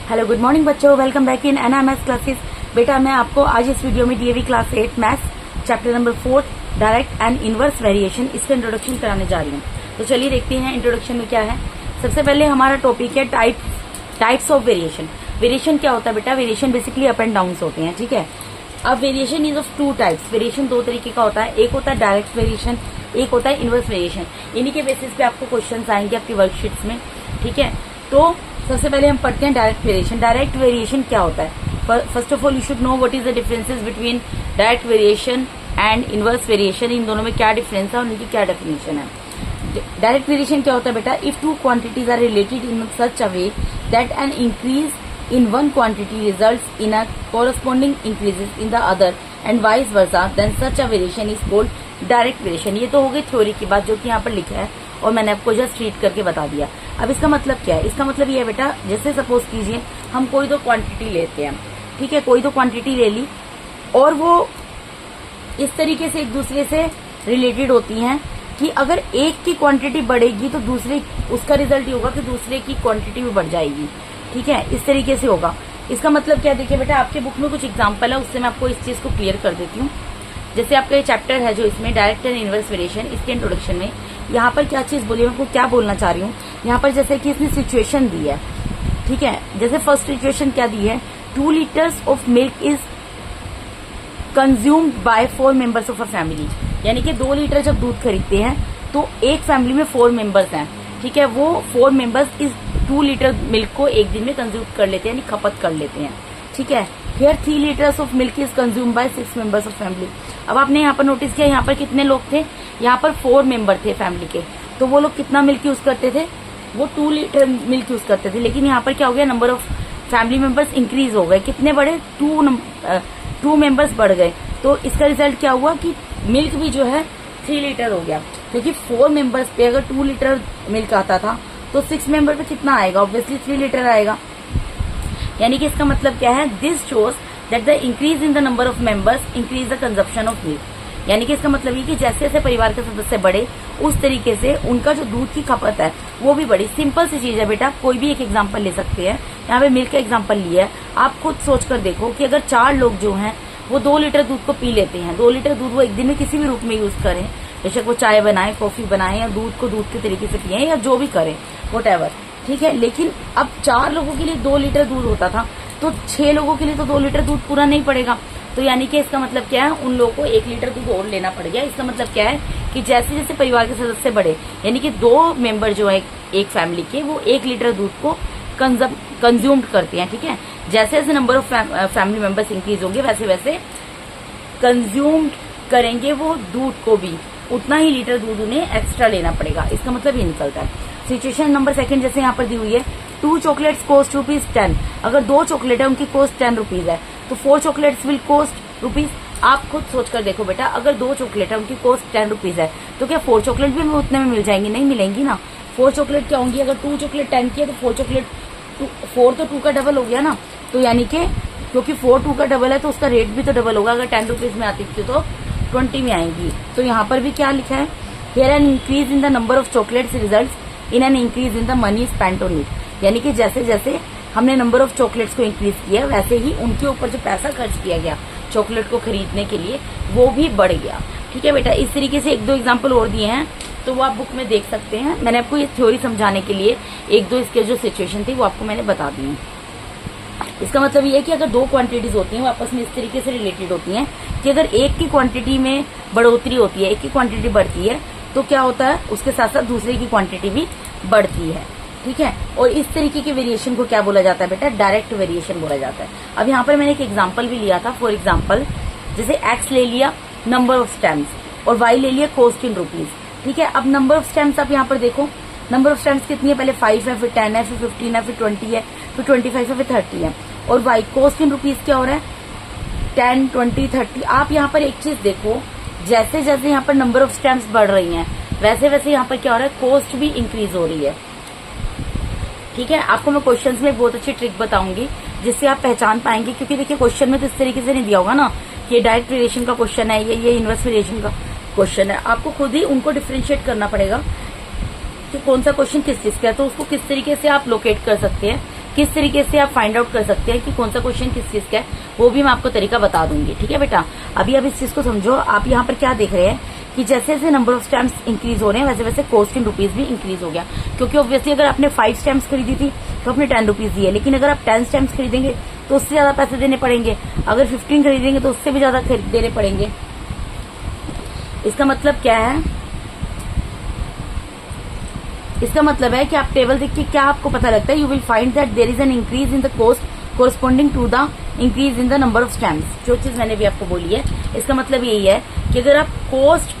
Hello good morning बच्चों, welcome back in NMS classes. बेटा मैं आपको आज इस वीडियो में DAV class 8 maths chapter number 4 direct and inverse variation इसका इंट्रोडक्शन कराने जा रही हूँ। तो चलिए देखते हैं इंट्रोडक्शन में क्या है। सबसे पहले हमारा टॉपिक है टाइप्स ऑफ वेरिएशन। वेरिएशन क्या होता है बेटा? Variation basically up and down होते हैं, ठीक है। अब variation is of two types. Variation दो तरीके का होता है, एक होता है डायरेक्ट वेरिएशन, एक होता है इनवर्स वेरिएशन। इन्हीं के बेसिस पे आपको क्वेश्चंस आएंगे आपकी वर्कशीट्स में, ठीक है। तो सबसे पहले हम पढ़ते हैं डायरेक्ट वेरिएशन। डायरेक्ट वेरिएशन क्या होता है? First of all you should know what is the differences between direct variation and inverse variation. इन दोनों में क्या डिफरेंस है और उनकी क्या डेफिनेशन है। डायरेक्ट वेरिएशन क्या होता है बेटा? If two quantities are related in such a way that an increase in one quantity results in a corresponding increases in the other and vice versa, then such a variation is called direct variation. ये तो हो गई theory की बात जो कि यहाँ पर लिखा है और मैंने आपको जस्ट रीड करके बता दिया। अब इसका मतलब क्या है? इसका मतलब ये है बेटा, जैसे सपोज कीजिए हम कोई दो क्वांटिटी लेते हैं, ठीक है। कोई दो क्वांटिटी ले ली और वो इस तरीके से एक दूसरे से रिलेटेड होती हैं कि अगर एक की क्वांटिटी बढ़ेगी तो दूसरे उसका रिजल्ट ये होगा कि दूसरे की क्वांटिटी भी बढ़ जाएगी, ठीक है। इस तरीके से होगा। इसका मतलब क्या? देखिए बेटा, आपके बुक में कुछ एग्जाम्पल है, उससे मैं आपको इस चीज को क्लियर कर देती हूँ। जैसे आपका ये चैप्टर है जो इसमें डायरेक्ट एंड इनवर्स वेरिएशन, इसके इंट्रोडक्शन में यहाँ पर क्या चीज बोली, मैं आपको क्या बोलना चाह रही हूँ। यहाँ पर जैसे कि इसने सिचुएशन दी है, ठीक है। जैसे फर्स्ट सिचुएशन क्या दी है? 2 litres of milk is consumed by 4 members of a family. यानी कि 2 लीटर जब दूध खरीदते हैं तो एक फैमिली में 4 मेंबर्स हैं, ठीक है। वो 4 मेंबर्स इस 2 लीटर मिल्क को एक दिन में कंज्यूम कर लेते हैं, यानी खपत कर लेते हैं, ठीक है। Here 3 litres of milk is consume by 6 members of family. अब आपने यहाँ पर नोटिस किया, यहाँ पर कितने लोग थे? यहाँ पर 4 मेंबर थे फैमिली के। तो वो लोग कितना मिल्क यूज करते थे? वो 2 लीटर मिल्क यूज करते थे। लेकिन यहाँ पर क्या हो गया? Number of family members increase हो गए। कितने बढ़े? 2 मेंबर्स बढ़ गए। तो इसका रिजल्ट क्या हुआ कि मिल्क भी जो है 3 लीटर हो गया। क्योंकि 4 मेंबर्स पे अगर 2 लीटर मिल्क आता था तो 6 मेंबर पे कितना आएगा? ऑब्वियसली 3 लीटर आएगा। यानी कि इसका मतलब क्या है? This shows that the increase in the number of members increase the consumption of milk. यानी कि इसका मतलब ये कि जैसे जैसे परिवार के सदस्य बढ़े उस तरीके से उनका जो दूध की खपत है वो भी बढ़ी। सिंपल सी चीज है बेटा, कोई भी एक एग्जांपल ले सकते हैं। यहाँ पे मिल्क का एग्जांपल लिया है, आप खुद सोच कर देखो कि अगर 4 लोग जो हैं वो 2 लीटर दूध को पी लेते हैं, 2 लीटर दूध वो एक दिन में किसी भी रूप में यूज करें, बेशक वो चाय बनाए, कॉफी बनाए या दूध को दूध के तरीके से पिए या जो भी करें, वॉटएवर, ठीक है। लेकिन अब 4 लोगों के लिए 2 लीटर दूध होता था तो 6 लोगों के लिए तो 2 लीटर दूध पूरा नहीं पड़ेगा। तो यानी कि इसका मतलब क्या है? उन लोगों को 1 लीटर दूध और लेना पड़ गया। इसका मतलब क्या है कि जैसे जैसे परिवार के सदस्य बढ़े, यानी कि 2 मेंबर जो है एक फैमिली के, वो 1 लीटर दूध को कंज्यूम्ड करते हैं, ठीक है। जैसे जैसे number of family members increase होंगे वैसे वैसे कंज्यूम्ड करेंगे वो दूध को भी, उतना ही लीटर दूध उन्हें एक्स्ट्रा लेना पड़ेगा। इसका मतलब ये निकलता है। सिचुएशन नंबर 2 जैसे यहाँ पर दी हुई है, 2 चॉकलेट्स कॉस्ट ₹10। अगर 2 चॉकलेट है उनकी कॉस्ट ₹10 है तो 4 चॉकलेट्स विल कॉस्ट ₹। आप खुद सोच कर देखो बेटा, अगर 2 चॉकलेट है उनकी कॉस्ट ₹10 है तो क्या 4 चॉकलेट भी हमें उतने में मिल जाएंगी? नहीं मिलेंगी ना। 4 चॉकलेट क्या होंगी? अगर 2 चॉकलेट 10 की है तो 4 चॉकलेट 4 तो 2 का डबल हो गया ना। तो यानी कि क्योंकि 4 2 का डबल है तो उसका रेट भी तो डबल होगा। अगर ₹10 में आती थी तो 20 में आएंगी। तो यहाँ पर भी क्या लिखा है? Here N increase in the number of chocolates results in an increase in the money spent on it. यानी कि जैसे जैसे हमने नंबर ऑफ चॉकलेट्स को इंक्रीज किया वैसे ही उनके ऊपर जो पैसा खर्च किया गया चॉकलेट को खरीदने के लिए वो भी बढ़ गया, ठीक है बेटा। इस तरीके से 1-2 एग्जाम्पल और दिए हैं तो वो आप बुक में देख सकते हैं। मैंने आपको ये थ्योरी समझाने के लिए 1-2 इसके जो सिचुएशन थी वो आपको मैंने बता दी है। इसका मतलब ये है कि अगर 2 क्वांटिटीज होती हैं वो आपस में इस तरीके से रिलेटेड होती हैं कि अगर एक की क्वांटिटी में बढ़ोतरी होती है, एक की क्वांटिटी बढ़ती है तो क्या होता है? उसके साथ साथ दूसरे की क्वांटिटी भी बढ़ती है, ठीक है। और इस तरीके के वेरिएशन को क्या बोला जाता है बेटा? डायरेक्ट वेरिएशन बोला जाता है। अब यहाँ पर मैंने एक एग्जाम्पल भी लिया था। फॉर एग्जाम्पल जैसे x ले लिया नंबर ऑफ स्टैम्प्स और y ले लिया कॉस्ट इन ₹, ठीक है। अब नंबर ऑफ स्टैम्प्स आप यहाँ पर देखो, नंबर ऑफ स्टैम्प्स कितनी है? पहले 5 है, फिर 10 है, फिर 15 है, फिर 20 है, फिर 25 है, फिर 30 है। और y कॉस्ट इन ₹, क्या हो रहा है? 10, 20, 30। आप यहाँ पर एक चीज देखो, जैसे जैसे यहाँ पर नंबर ऑफ स्टैम्प्स बढ़ रही हैं वैसे वैसे यहाँ पर क्या हो रहा है? कॉस्ट भी इंक्रीज हो रही है, ठीक है। आपको मैं क्वेश्चंस में बहुत अच्छी ट्रिक बताऊंगी जिससे आप पहचान पाएंगे। क्योंकि देखिए क्वेश्चन में तो इस तरीके से नहीं दिया होगा ना कि ये डायरेक्ट वेरिएशन का क्वेश्चन है, ये इनवर्स वेरिएशन का क्वेश्चन है। आपको खुद ही उनको डिफरेंशिएट करना पड़ेगा कि कौन सा क्वेश्चन किस चीज का है, तो उसको किस तरीके से आप लोकेट कर सकते हैं किस तरीके से आप फाइंड आउट कर सकते हैं कि कौन सा क्वेश्चन किस चीज का है, वो भी मैं आपको तरीका बता दूंगी। ठीक है बेटा, अभी आप इस चीज को समझो। आप यहाँ पर क्या देख रहे हैं कि जैसे जैसे नंबर ऑफ स्टैम्प्स इंक्रीज हो रहे हैं वैसे वैसे कॉस्ट इन रुपीज भी इंक्रीज हो गया, क्योंकि ऑब्वियसली अगर आपने 5 स्टैम्प्स खरीदी थी तो आपने 10 रुपीज दिए, लेकिन अगर आप 10 स्टैम्प्स खरीदेंगे तो उससे ज्यादा पैसे देने पड़ेंगे, अगर 15 खरीदेंगे तो उससे भी ज्यादा देने पड़ेंगे। इसका मतलब क्या है, इसका मतलब है कि आप टेबल देख के क्या आपको पता लगता है, you will find that there is an increase in the cost corresponding to the increase in the number of stamps. जो चीज मैंने भी आपको बोली है, इसका मतलब यही है कि अगर आप कॉस्ट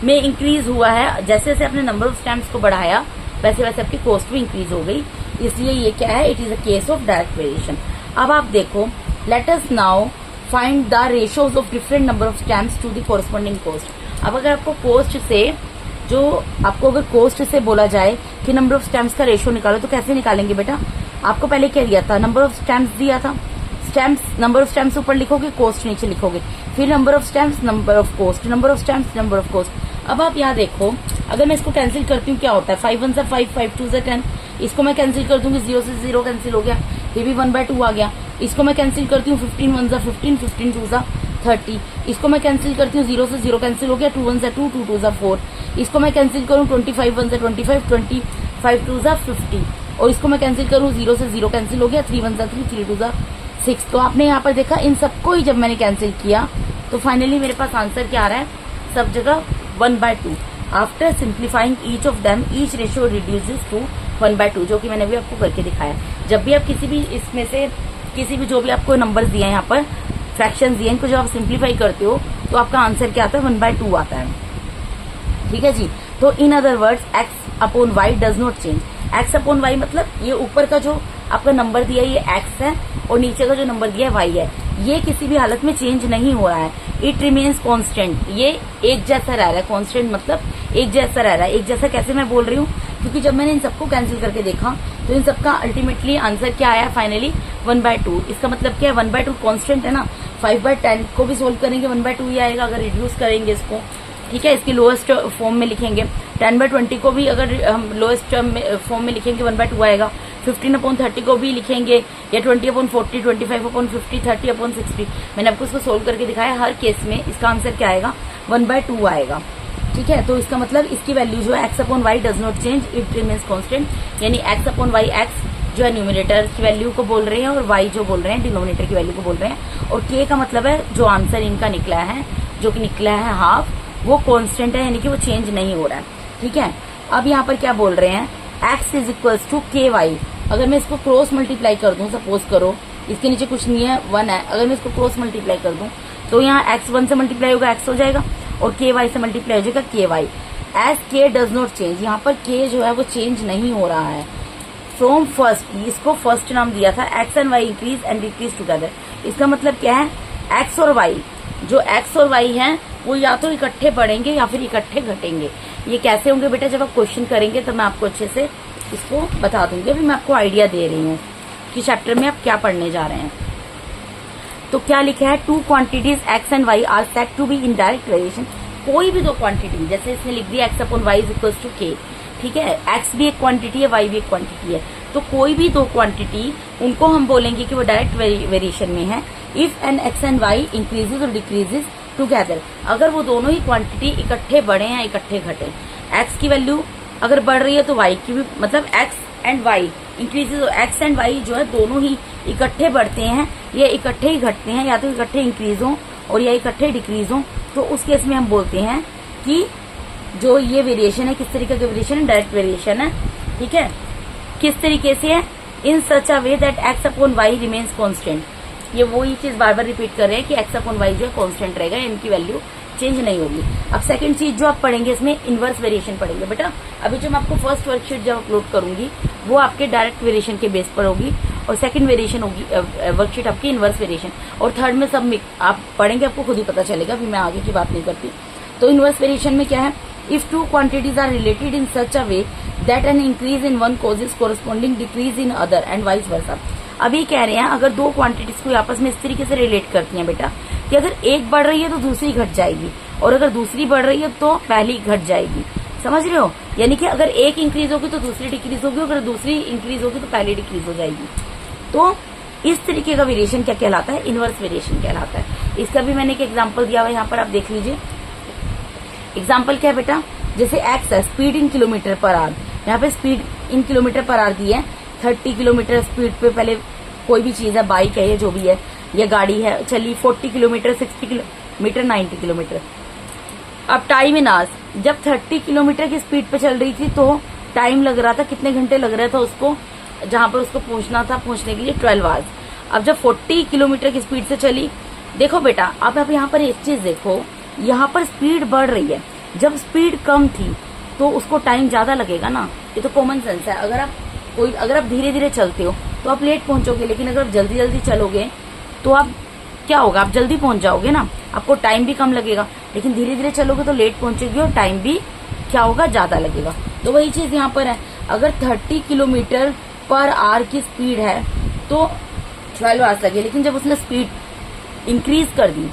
में इंक्रीज हुआ है, जैसे जैसे आपने नंबर ऑफ स्टैम्प्स को बढ़ाया वैसे वैसे आपकी कॉस्ट भी इंक्रीज हो गई, इसलिए ये क्या है, it is a case of direct variation. अब आप देखो, let us now find the ratios of different number of stamps to the corresponding cost. अब अगर आपको कॉस्ट से, जो आपको अगर कॉस्ट से बोला जाए कि नंबर ऑफ स्टैम्प्स का रेशियो निकालो, तो कैसे निकालेंगे बेटा? आपको पहले क्या दिया था, नंबर ऑफ स्टैम्प्स दिया था, स्टैम्प्स नंबर ऑफ स्टैम्प्स ऊपर लिखोगे, कॉस्ट नीचे लिखोगे, फिर number of stamps, number of cost, number of stamps, number of cost. अब आप यहाँ देखो, अगर मैं इसको कैंसिल करती हूँ क्या होता है, 5 1 5, 5 2 10, इसको मैं कैंसिल कर दूंगी, 0 से 0 कैंसिल हो गया, ये भी 1/2 आ गया। इसको मैं कैंसिल करती हूँ, 15 1 15, 15 2 30, इसको मैं कैंसिल करती हूँ, 0 से 0 कैंसिल हो गया, 2 1 2, 2 2 4, इसको मैं कैंसिल करूँ, 25 1 25, 25 2 50, और इसको मैं कैंसिल करूँ, 0 से 0 कैंसिल हो गया, 3 1 3, 3 2 6। तो आपने यहाँ पर देखा, इन सबको ही जब मैंने कैंसिल किया तो फाइनली मेरे पास आंसर क्या आ रहा है, सब जगह 1/2। After simplifying each of them each ratio reduces to 1/2, जो कि मैंने भी आपको करके दिखाया। जब भी आप किसी भी इसमें से किसी भी जो भी आपको नंबर दिए हैं, यहाँ पर फ्रैक्शन दिए, इनको जब आप सिंप्लीफाई करते हो तो आपका आंसर क्या आता है, 1/2 आता है। ठीक है जी। तो in other words, x upon y does not change. x upon y मतलब ये ऊपर का जो आपका नंबर दिया है ये x है, और नीचे का जो नंबर दिया है y है, ये किसी भी हालत में चेंज नहीं हो रहा है, इट रिमेन्स कांस्टेंट। ये एक जैसा रह रहा है, कांस्टेंट मतलब एक जैसा रह रहा है। एक जैसा कैसे मैं बोल रही हूँ, क्योंकि जब मैंने इन सबको कैंसिल करके देखा तो इन सबका अल्टीमेटली आंसर क्या आया, फाइनली 1/2। इसका मतलब क्या है, 1/2 कांस्टेंट है ना। 5/10 को भी सोल्व करेंगे 1/2 ही आएगा अगर रिड्यूस करेंगे इसको। ठीक है, इसकी लोएस्ट फॉर्म में लिखेंगे। 10/20 को भी अगर हम लोएस्ट फॉर्म में लिखेंगे 1/2 आएगा। 15/30 को भी लिखेंगे, या 20/40, 25/50, 30/60। मैंने आपको इसको सोल्व करके दिखाया। हर केस में इसका आंसर क्या आएगा, 1/2 आएगा। ठीक है, तो इसका मतलब इसकी वैल्यू जो है x upon why does not change, it remains constant. यानी x अपॉन वाई, x जो है न्यूमिनेटर की वैल्यू को बोल रहे हैं और y जो बोल रहे हैं डिनोमिनेटर की वैल्यू को बोल रहे हैं। और k का मतलब है जो आंसर इनका निकला है, जो कि निकला है हाफ, वो कांस्टेंट है, यानी कि वो चेंज नहीं हो रहा है। ठीक है, अब यहाँ पर क्या बोल रहे हैं, x is equals to KY। अगर मैं इसको क्रॉस मल्टीप्लाई कर दूं, सपोज करो इसके नीचे कुछ नहीं है, 1 है, अगर मैं इसको क्रॉस मल्टीप्लाई कर दूं तो यहाँ x 1 से मल्टीप्लाई होगा x हो जाएगा, और KY से मल्टीप्लाई हो जाएगा KY। As K does not change, यहाँ पर K जो है वो चेंज नहीं हो रहा है। फ्रॉम फर्स्ट, इसको फर्स्ट नाम दिया था, x and y increase and decrease together. इसका मतलब क्या है, x और y, जो x और y हैं वो या तो इकट्ठे बढ़ेंगे या फिर इकट्ठे घटेंगे। ये कैसे होंगे बेटा, जब आप क्वेश्चन करेंगे तो मैं आपको अच्छे से इसको बता दूंगी। अभी मैं आपको आइडिया दे रही हूँ कि चैप्टर में आप क्या पढ़ने जा रहे हैं। तो क्या लिखा है, two quantities x and y are said to be in direct variation. कोई भी दो क्वांटिटी, जैसे इसने लिख दिया x upon y is equals to k। ठीक है, x भी एक क्वांटिटी है, y भी एक क्वांटिटी है। तो कोई भी दो क्वांटिटी, उनको हम बोलेंगे कि वो डायरेक्ट वेरिएशन में है if an x and y increases और डिक्रीजेज टुगेदर। अगर वो दोनों ही क्वांटिटी इकट्ठे बढ़े या इकट्ठे घटे, x की वैल्यू अगर बढ़ रही है तो y की भी, मतलब x and y increases, x and y जो है दोनों ही इकट्ठे बढ़ते हैं या इकट्ठे ही घटते हैं, या तो इकट्ठे इंक्रीज हो और या इकट्ठे डिक्रीज हो, तो उस केस में हम बोलते हैं कि जो ये वेरिएशन है, किस तरीके का वेरिएशन है, डायरेक्ट वेरिएशन है। ठीक है, किस तरीके से है, in such a way that x upon y remains constant. ये वही चीज बार बार रिपीट कर रहे हैं कि x अपॉन वाई जो है कांस्टेंट रहेगा, इनकी वैल्यू चेंज नहीं होगी। अब सेकंड चीज जो आप पढ़ेंगे, इसमें इनवर्स वेरिएशन पढ़ेंगे बेटा। अभी जो मैं आपको फर्स्ट वर्कशीट जब अपलोड करूंगी वो आपके डायरेक्ट वेरिएशन के बेस पर होगी, और सेकंड वेरिएशन होगी वर्कशीट आपकी इनवर्स वेरिएशन, और थर्ड में सब आप पढ़ेंगे, आपको खुद ही पता चलेगा। अभी मैं आगे की बात नहीं करती। तो इनवर्स वेरिएशन में क्या है, if two quantities are related in such a way that an increase in one causes corresponding decrease in other and vice versa. अभी कह रहे हैं अगर दो क्वांटिटीज को आपस में इस तरीके से रिलेट करती हैं बेटा कि अगर एक बढ़ रही है तो दूसरी घट जाएगी, और अगर दूसरी बढ़ रही है तो पहली घट जाएगी। समझ रहे हो, यानी कि अगर एक इंक्रीज होगी तो दूसरी डिक्रीज होगी, अगर दूसरी इंक्रीज होगी तो पहली डिक्रीज हो जाएगी। तो इस तरीके का वेरिएशन क्या कहलाता है, इनवर्स वेरिएशन कहलाता है। इसका भी मैंने एक एग्जांपल दिया हुआ है, यहाँ पर आप देख लीजिए। एग्जांपल क्या है बेटा, जैसे एक्स है, speed in kilometer per hour, यहाँ पे speed in kilometer per hour दी है 30 किलोमीटर स्पीड पे, पहले कोई भी चीज है, बाइक है या जो भी है, या गाड़ी है, चली 40 किलोमीटर, 60 किलोमीटर, 90 किलोमीटर। अब टाइम इन आवर्स, जब 30 किलोमीटर की स्पीड पे चल रही थी तो टाइम लग रहा था, कितने घंटे लग रहा था उसको, जहां पर उसको पहुंचना था, पहुंचने के लिए 12 आवर्स। अब जब 40 किलोमीटर की स्पीड से चली, देखो बेटा अब आप यहाँ पर एक चीज देखो, यहाँ पर स्पीड बढ़ रही है, जब स्पीड कम थी तो उसको टाइम ज्यादा लगेगा ना, ये तो कॉमन सेंस है। अगर आप धीरे धीरे चलते हो तो आप लेट पहुंचोगे, लेकिन अगर आप जल्दी जल्दी चलोगे तो आप क्या होगा, आप जल्दी पहुंच जाओगे ना, आपको टाइम भी कम लगेगा। लेकिन धीरे धीरे चलोगे तो लेट पहुंचोगे और टाइम भी क्या होगा, ज्यादा लगेगा। तो वही चीज यहाँ पर है, अगर 30 किलोमीटर पर आवर की स्पीड है तो 12 आवर्स लगे, लेकिन जब उसने स्पीड इंक्रीज कर दी,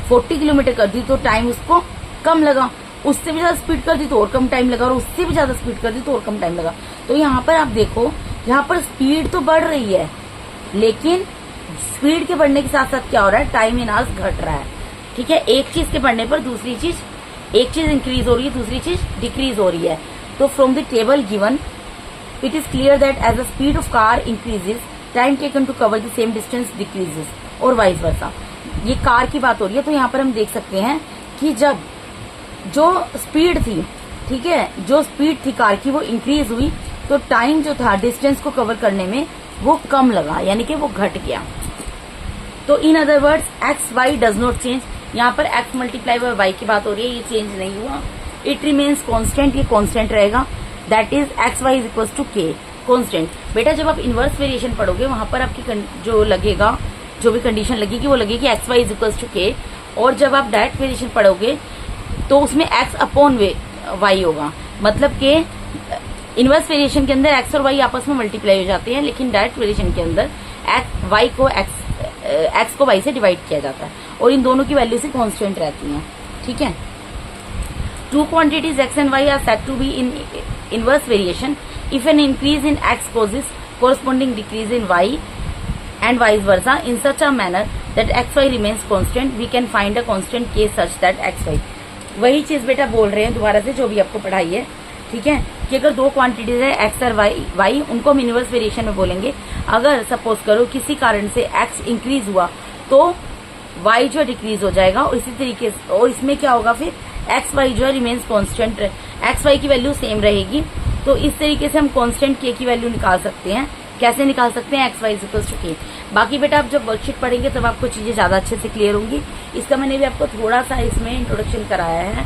40 किलोमीटर कर दी, तो टाइम उसको कम लगा। उससे भी ज्यादा स्पीड कर दी तो और कम टाइम लगा, और उससे भी ज्यादा स्पीड कर दी तो और कम टाइम लगा। तो यहाँ पर आप देखो, यहाँ पर स्पीड तो बढ़ रही है, लेकिन स्पीड के बढ़ने के साथ साथ क्या हो रहा है, टाइम इन आवर्स घट रहा है। ठीक है, एक चीज के बढ़ने पर दूसरी चीज, एक चीज इंक्रीज हो रही है, दूसरी चीज डिक्रीज हो रही है। तो from the table given it is clear that as the speed of car increases, time taken to cover the same distance decreases, और वाइस वर्सा। ये कार की बात हो रही है, तो यहाँ पर हम देख सकते हैं कि जब जो स्पीड थी, ठीक है, जो स्पीड थी कार की वो इंक्रीज हुई, तो टाइम जो था डिस्टेंस को कवर करने में वो कम लगा, यानी कि वो घट गया। तो in other words x why does not change, यहाँ पर एक्स मल्टीप्लाई बाय वाई की बात हो रही है, ये चेंज नहीं हुआ, इट रिमेन्स कांस्टेंट, ये कांस्टेंट रहेगा, that is x y is equal to k, constant. बेटा जब आप इनवर्स वेरिएशन पढ़ोगे वहां पर आपकी जो लगेगा, जो भी कंडीशन लगेगी वो लगेगी x y is equal to k, और जब आप डायरेक्ट वेरिएशन पढ़ोगे तो उसमें एक्स अपॉन वाई होगा, मतलब कि इनवर्स वेरिएशन के अंदर एक्स और वाई आपस में मल्टीप्लाई हो जाते हैं, लेकिन डायरेक्ट वेरिएशन के अंदर एक्स को वाई से डिवाइड किया जाता है, और इन दोनों की वैल्यू से कांस्टेंट रहती हैं। ठीक है, two quantities x and y are said to be in inverse variation if an increase in x causes corresponding decrease in y and vice versa in such a manner that xy remains constant, we can find a constant k such that xy। वही चीज बेटा बोल रहे हैं दोबारा से, जो भी आपको पढ़ाई है, ठीक है, कि अगर दो क्वांटिटीज है एक्स और वाई, उनको हम इनवर्स वेरिएशन में बोलेंगे। अगर सपोज करो किसी कारण से एक्स इंक्रीज हुआ तो वाई जो डिक्रीज हो जाएगा, और इसी तरीके से, और इसमें क्या होगा फिर, एक्स वाई जो है रिमेन्स कॉन्स्टेंट, एक्स वाई की वैल्यू सेम रहेगी। तो इस तरीके से हम कांस्टेंट के की वैल्यू निकाल सकते हैं। कैसे निकाल सकते हैं, एक्स वाई इक्वल टू के। बाकी बेटा आप जब वर्कशीट पढ़ेंगे तब आपको चीजें ज्यादा अच्छे से क्लियर होंगी। इसका मैंने भी आपको थोड़ा सा इसमें इंट्रोडक्शन कराया है,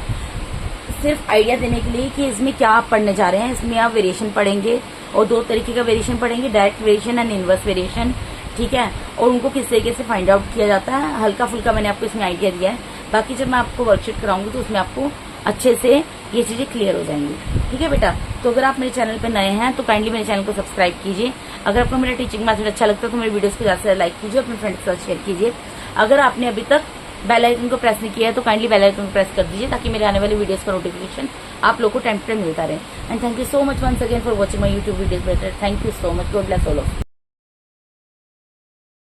सिर्फ आइडिया देने के लिए कि इसमें क्या आप पढ़ने जा रहे हैं। इसमें आप वेरिएशन पढ़ेंगे, और दो तरीके का वेरिएशन पढ़ेंगे, direct variation and inverse variation, ठीक है, और उनको किस तरीके से फाइंड आउट किया जाता है, हल्का फुल्का मैंने आपको इसमें आइडिया दिया है। बाकी जब मैं आपको वर्कशीट कराऊंगी तो उसमें आपको अच्छे से ये चीजें क्लियर हो जाएंगी। ठीक है बेटा, तो अगर आप मेरे चैनल पे नए हैं तो काइंडली मेरे चैनल को सब्सक्राइब कीजिए। अगर आपको मेरा टीचिंग मेथड अच्छा लगता है तो मेरे वीडियोस को ज्यादा से ज्यादा लाइक कीजिए, अपने फ्रेंड्स के साथ शेयर कीजिए। अगर आपने अभी तक बेल आइकन को प्रेस नहीं किया है तो काइंडली बेल आइकन को प्रेस कर दीजिए, ताकि मेरे आने वाली वीडियोस का नोटिफिकेशन आप लोग को टाइम टू टाइम मिलता रहे। And thank you so much once again for watching my YouTube videos बेटर। Thank you so much, God bless all of you.